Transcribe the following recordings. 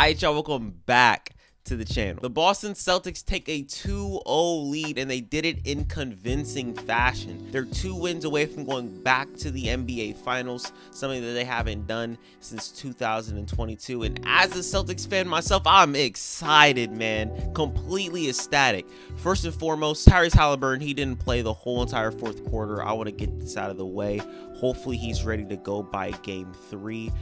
Alright, y'all, welcome back to the channel. The Boston Celtics take a 2-0 lead, and they did it in convincing fashion. They're 2 wins away from going back to the NBA Finals, something that they haven't done since 2022. And as a Celtics fan myself, I'm excited, man. Completely ecstatic. First and foremost, Tyrese Halliburton, he didn't play the whole entire fourth quarter. I want to get this out of the way. Hopefully he's ready to go by game 3.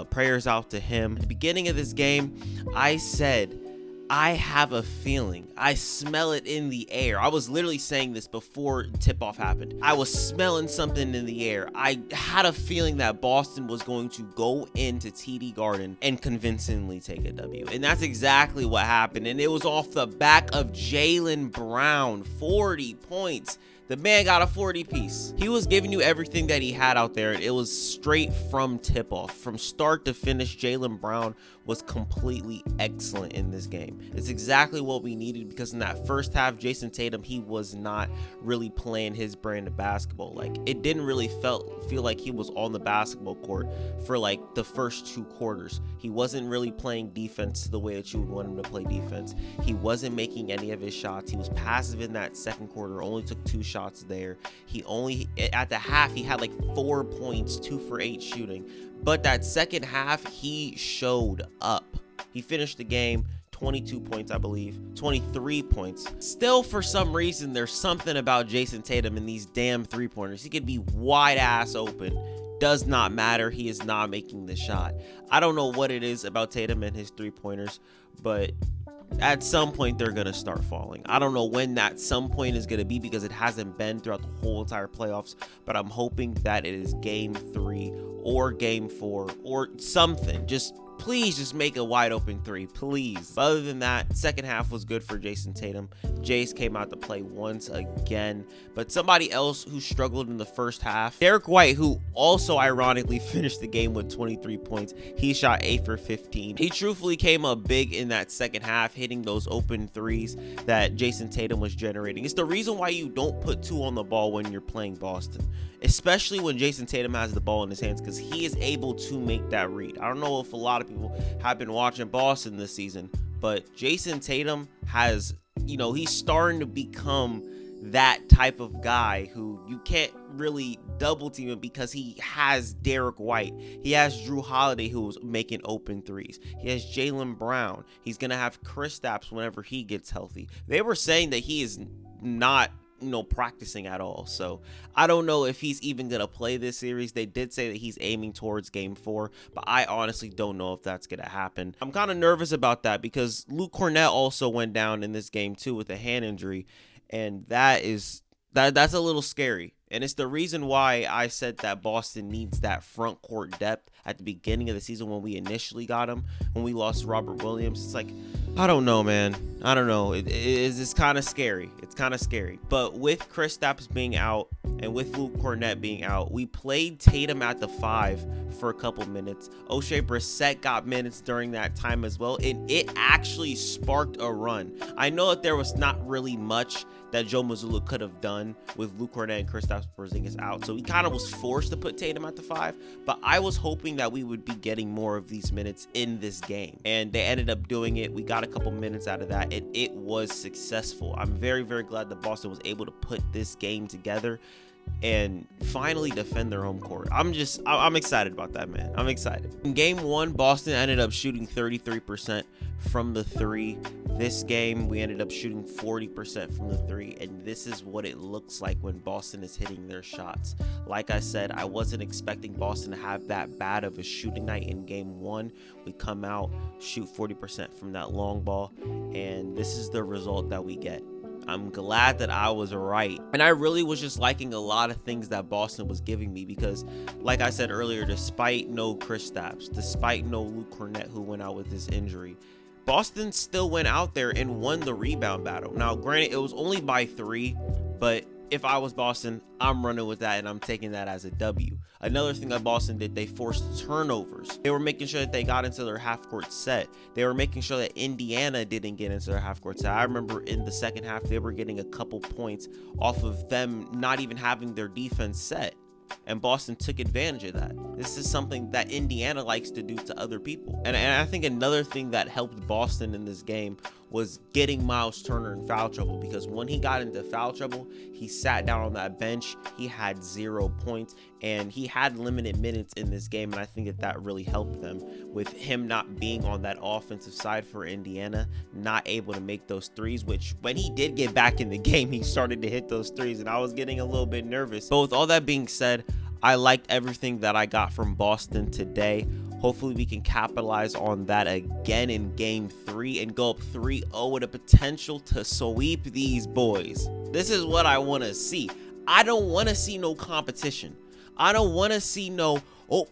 Prayers out to him. At the beginning of this game, I said, I have a feeling. I smell it in the air. I was literally saying this before tip-off happened. I was smelling something in the air. I had a feeling that Boston was going to go into TD Garden and convincingly take a W. And that's exactly what happened. And it was off the back of Jaylen Brown. 40 points. The man got a 40 piece. He was giving you everything that he had out there, and it was straight from tip-off. From start to finish, Jaylen Brown was completely excellent in this game. It's exactly what we needed, because in that first half, Jason Tatum, he was not really playing his brand of basketball. Like, it didn't really feel like he was on the basketball court for like the first 2 quarters. He wasn't really playing defense the way that you would want him to play defense. He wasn't making any of his shots. He was passive in that second quarter, only took 2 shots there. He only, at the half, he had like 4 points, 2 for 8 shooting. But that second half, he showed up. He finished the game 22 points, I believe, 23 points. Still, for some reason, there's something about Jason Tatum in these damn 3-pointers. He could be wide ass open. Does not matter. He is not making the shot. I don't know what it is about Tatum and his 3-pointers, but at some point they're going to start falling. I don't know when that some point is going to be, because it hasn't been throughout the whole entire playoffs, but I'm hoping that it is game 3 or game 4 or something. Please just make a wide open 3, please. But other than that, second half was good for Jason Tatum. Jace came out to play once again. But somebody else who struggled in the first half, Derek White, who also ironically finished the game with 23 points. He shot 8 for 15. He truthfully came up big in that second half, hitting those open 3s that Jason Tatum was generating. It's the reason why you don't put 2 on the ball when you're playing Boston, especially when Jason Tatum has the ball in his hands, because he is able to make that read. I don't know if a lot of people have been watching Boston this season, but Jason Tatum has, he's starting to become that type of guy who you can't really double team him, because he has Derek White. He has Drew Holiday, who's making open 3s. He has Jaylen Brown. He's going to have Kristaps whenever he gets healthy. They were saying that he is not practicing at all. So I don't know if he's even gonna play this series. They did say that he's aiming towards game 4, but I honestly don't know if that's gonna happen. I'm kind of nervous about that, because Luke Cornett also went down in this game too with a hand injury, and that's a little scary. And it's the reason why I said that Boston needs that front court depth at the beginning of the season when we initially got him, when we lost Robert Williams. It's like, I don't know, man. I don't know. It's kind of scary. It's kind of scary. But with Kristaps being out and with Luke Cornett being out, we played Tatum at the 5 for a couple minutes. O'Shea Brissett got minutes during that time as well, and it actually sparked a run. I know that there was not really much that Joe Mazzulla could have done with Luke Cornett and Kristaps Porzingis out, so he kind of was forced to put Tatum at the 5, but I was hoping that we would be getting more of these minutes in this game, and they ended up doing it. We got a couple minutes out of that, and it was successful. I'm very, very glad that Boston was able to put this game together and finally defend their home court. I'm excited about that, man. I'm excited. In game 1, Boston ended up shooting 33% from the 3. This game, we ended up shooting 40% from the 3, and this is what it looks like when Boston is hitting their shots. Like I said, I wasn't expecting Boston to have that bad of a shooting night in game 1. We come out, shoot 40% from that long ball, and this is the result that we get. I'm glad that I was right. And I really was just liking a lot of things that Boston was giving me, because like I said earlier, despite no Kristaps, despite no Luke Cornett, who went out with his injury, Boston still went out there and won the rebound battle. Now, granted, it was only by 3, but if I was Boston, I'm running with that, and I'm taking that as a W. Another thing that Boston did, they forced turnovers. They were making sure that they got into their half-court set. They were making sure that Indiana didn't get into their half-court set. I remember in the second half, they were getting a couple points off of them not even having their defense set. And Boston took advantage of that. This is something that Indiana likes to do to other people. And I think another thing that helped Boston in this game was getting Miles Turner in foul trouble, because when he got into foul trouble, he sat down on that bench. He had 0 points and he had limited minutes in this game. And I think that really helped them with him not being on that offensive side for Indiana, not able to make those threes, which when he did get back in the game, he started to hit those threes and I was getting a little bit nervous. But with all that being said, I liked everything that I got from Boston today. Hopefully we can capitalize on that again in game 3 and go up 3-0 with a potential to sweep these boys. This is what I want to see. I don't want to see no competition. I don't want to see no, oh,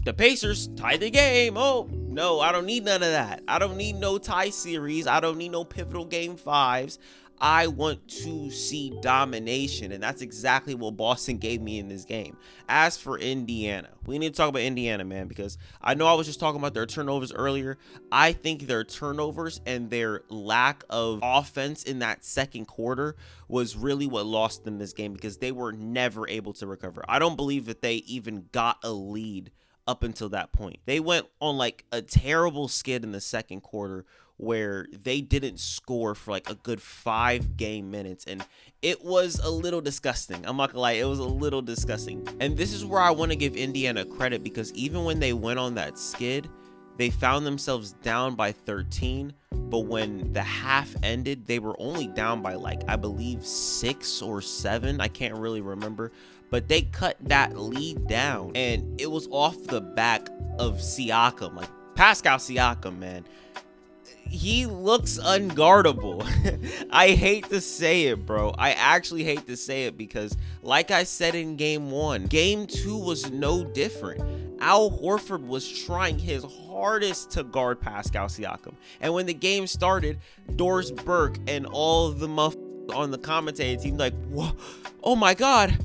the Pacers tied the game. Oh, no, I don't need none of that. I don't need no tie series. I don't need no pivotal game 5s. I want to see domination, and that's exactly what Boston gave me in this game. As for Indiana, we need to talk about Indiana, man, because I know I was just talking about their turnovers earlier. I think their turnovers and their lack of offense in that second quarter was really what lost them this game, because they were never able to recover. I don't believe that they even got a lead up until that point. They went on like a terrible skid in the second quarter where they didn't score for like a good 5 game minutes, and it was a little disgusting. I'm not gonna lie, it was a little disgusting. And this is where I want to give Indiana credit, because even when they went on that skid, they found themselves down by 13, but when the half ended, they were only down by like, I believe 6 or 7. I can't really remember, but they cut that lead down, and it was off the back of Siakam. Like Pascal Siakam, man, he looks unguardable. I hate to say it, bro. I actually hate to say it, because like I said in game 1, game 2 was no different. Al Horford was trying his hardest to guard Pascal Siakam. And when the game started, Doris Burke and all of the on the commentating team like, whoa, oh my God,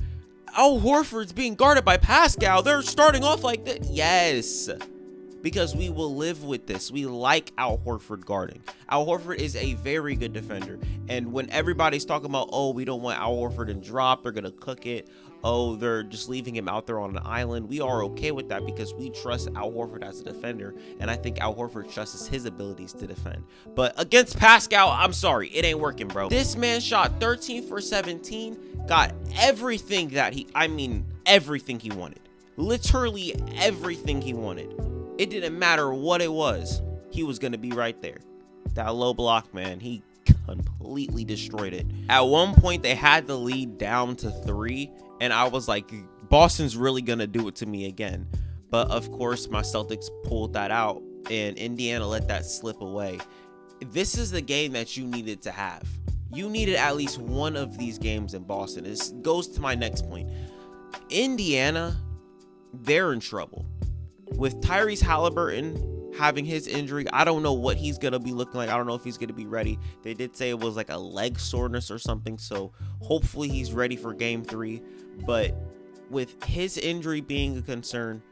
Al Horford's being guarded by Pascal. They're starting off like that. Yes, because we will live with this. We like Al Horford guarding. Al Horford is a very good defender. And when everybody's talking about, oh, we don't want Al Horford in drop, they're going to cook it, oh, they're just leaving him out there on an island, we are okay with that, because we trust Al Horford as a defender. And I think Al Horford trusts his abilities to defend. But against Pascal, I'm sorry, it ain't working, bro. This man shot 13 for 17, got everything that everything he wanted. Literally everything he wanted. It didn't matter what it was. He was going to be right there. That low block, man, he completely destroyed it. At one point, they had the lead down to 3, and I was like, Boston's really going to do it to me again. But of course, my Celtics pulled that out, and Indiana let that slip away. This is the game that you needed to have. You needed at least one of these games in Boston. This goes to my next point. Indiana, they're in trouble. With Tyrese Halliburton having his injury, I don't know what he's going to be looking like. I don't know if he's going to be ready. They did say it was like a leg soreness or something, so hopefully he's ready for game 3. But with his injury being a concern,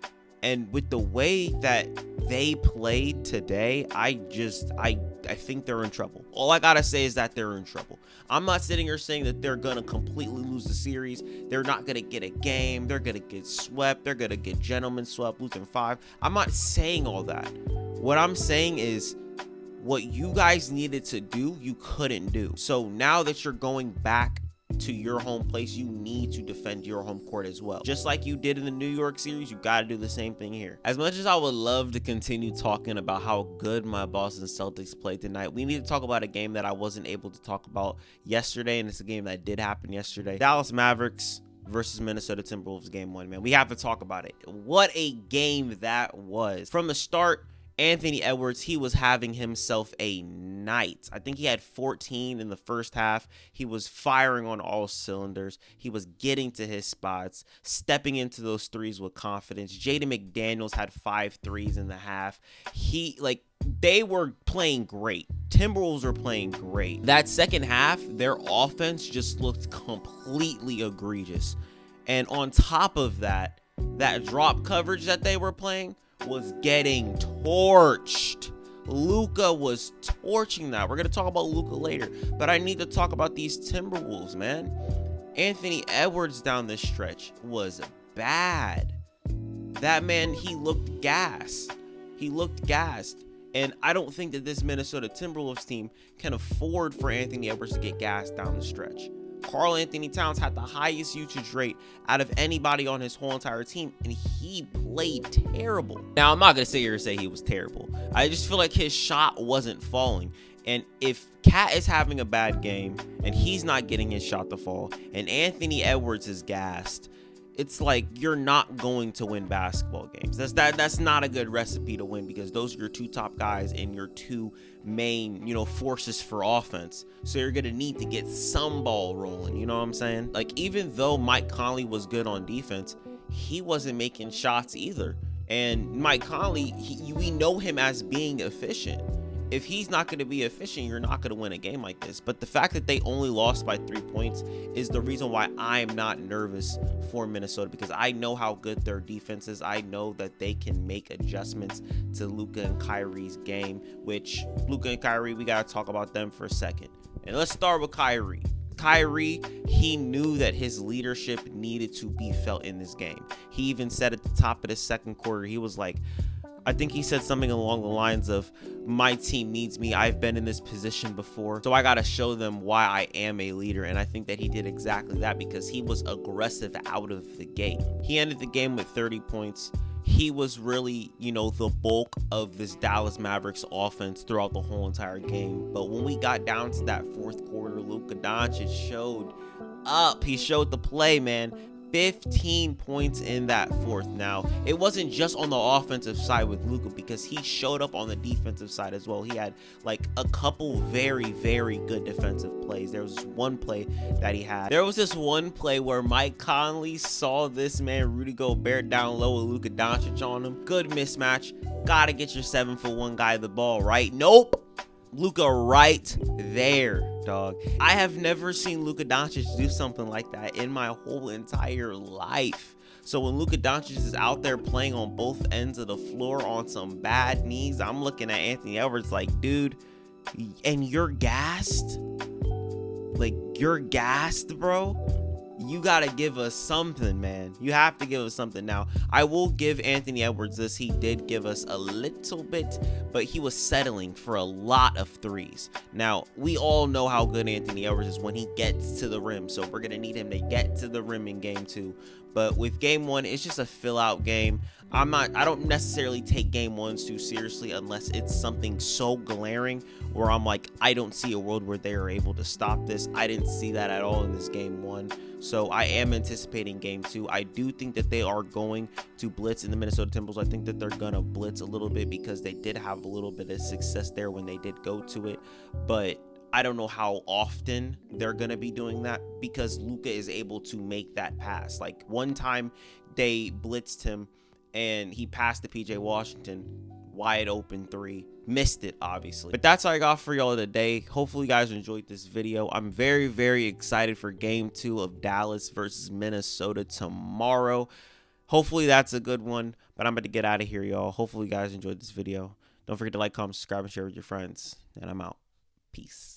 and with the way that they played today, I think they're in trouble. All I gotta say is that they're in trouble. I'm not sitting here saying that they're gonna completely lose the series. They're not gonna get a game. They're gonna get swept. They're gonna get gentlemen swept, losing 5. I'm not saying all that. What I'm saying is, what you guys needed to do, you couldn't do. So now that you're going back to your home place, you need to defend your home court as well. Just like you did in the New York series, you got to do the same thing here. As much as I would love to continue talking about how good my Boston Celtics played tonight, we need to talk about a game that I wasn't able to talk about yesterday, and it's a game that did happen yesterday. Dallas Mavericks versus Minnesota Timberwolves game 1, man. We have to talk about it. What a game that was. From the start, Anthony Edwards, he was having himself a night. I think he had 14 in the first half. He was firing on all cylinders. He was getting to his spots, stepping into those threes with confidence. Jaden McDaniels had 5 threes in the half. They were playing great. Timberwolves were playing great. That second half, their offense just looked completely egregious. And on top of that, that drop coverage that they were playing was getting torched. Luka was torching that. We're going to talk about Luka later, but I need to talk about these Timberwolves, man. Anthony Edwards down this stretch was bad. That man, he looked gassed. He looked gassed. And I don't think that this Minnesota Timberwolves team can afford for Anthony Edwards to get gassed down the stretch. Karl Anthony Towns had the highest usage rate out of anybody on his whole entire team, and he played terrible. Now, I'm not going to sit here and say he was terrible. I just feel like his shot wasn't falling. And if Cat is having a bad game and he's not getting his shot to fall, and Anthony Edwards is gassed, it's like you're not going to win basketball games. That's not a good recipe to win, because those are your two top guys and your two main, forces for offense. So you're gonna need to get some ball rolling. You know what I'm saying? Like, even though Mike Conley was good on defense, he wasn't making shots either. And Mike Conley, we know him as being efficient. If he's not going to be efficient, you're not going to win a game like this. But the fact that they only lost by 3 points is the reason why I'm not nervous for Minnesota, because I know how good their defense is. I know that they can make adjustments to Luka and Kyrie's game, which Luka and Kyrie, we got to talk about them for a second. And let's start with Kyrie. Kyrie, he knew that his leadership needed to be felt in this game. He even said at the top of the second quarter, he was like, I think he said something along the lines of, my team needs me. I've been in this position before, so I got to show them why I am a leader. And I think that he did exactly that, because he was aggressive out of the gate. He ended the game with 30 points. He was really, the bulk of this Dallas Mavericks offense throughout the whole entire game. But when we got down to that fourth quarter, Luka Doncic showed up. He showed the play, man. 15 points in that fourth. Now, it wasn't just on the offensive side with Luka, because he showed up on the defensive side as well. He had like a couple very, very good defensive plays. There was this one play that he had. There was this one play where Mike Conley saw this man, Rudy Gobert, down low with Luka Doncic on him. Good mismatch. Gotta get your 7-foot-1 guy the ball, right? Nope. Luka right there, dog. I have never seen Luka Doncic do something like that in my whole entire life. So when Luka Doncic is out there playing on both ends of the floor on some bad knees, I'm looking at Anthony Edwards like, dude, and you're gassed? Like, you're gassed, bro? You got to give us something, man. You have to give us something. Now, I will give Anthony Edwards this. He did give us a little bit, but he was settling for a lot of threes. Now, we all know how good Anthony Edwards is when he gets to the rim, so we're going to need him to get to the rim in game 2. But with game 1, it's just a fill-out game. I don't necessarily take game 1s too seriously unless it's something so glaring where I'm like, I don't see a world where they are able to stop this. I didn't see that at all in this game 1. So I am anticipating game 2. I do think that they are going to blitz in the Minnesota Timberwolves. I think that they're going to blitz a little bit, because they did have a little bit of success there when they did go to it. But I don't know how often they're going to be doing that, because Luka is able to make that pass. Like, one time they blitzed him and he passed to PJ Washington, wide open 3, missed it obviously. But that's all I got for y'all today. Hopefully you guys enjoyed this video. I'm very, very excited for game 2 of Dallas versus Minnesota tomorrow. Hopefully that's a good one, but I'm about to get out of here, y'all. Hopefully you guys enjoyed this video. Don't forget to like, comment, subscribe, and share with your friends, and I'm out. Peace.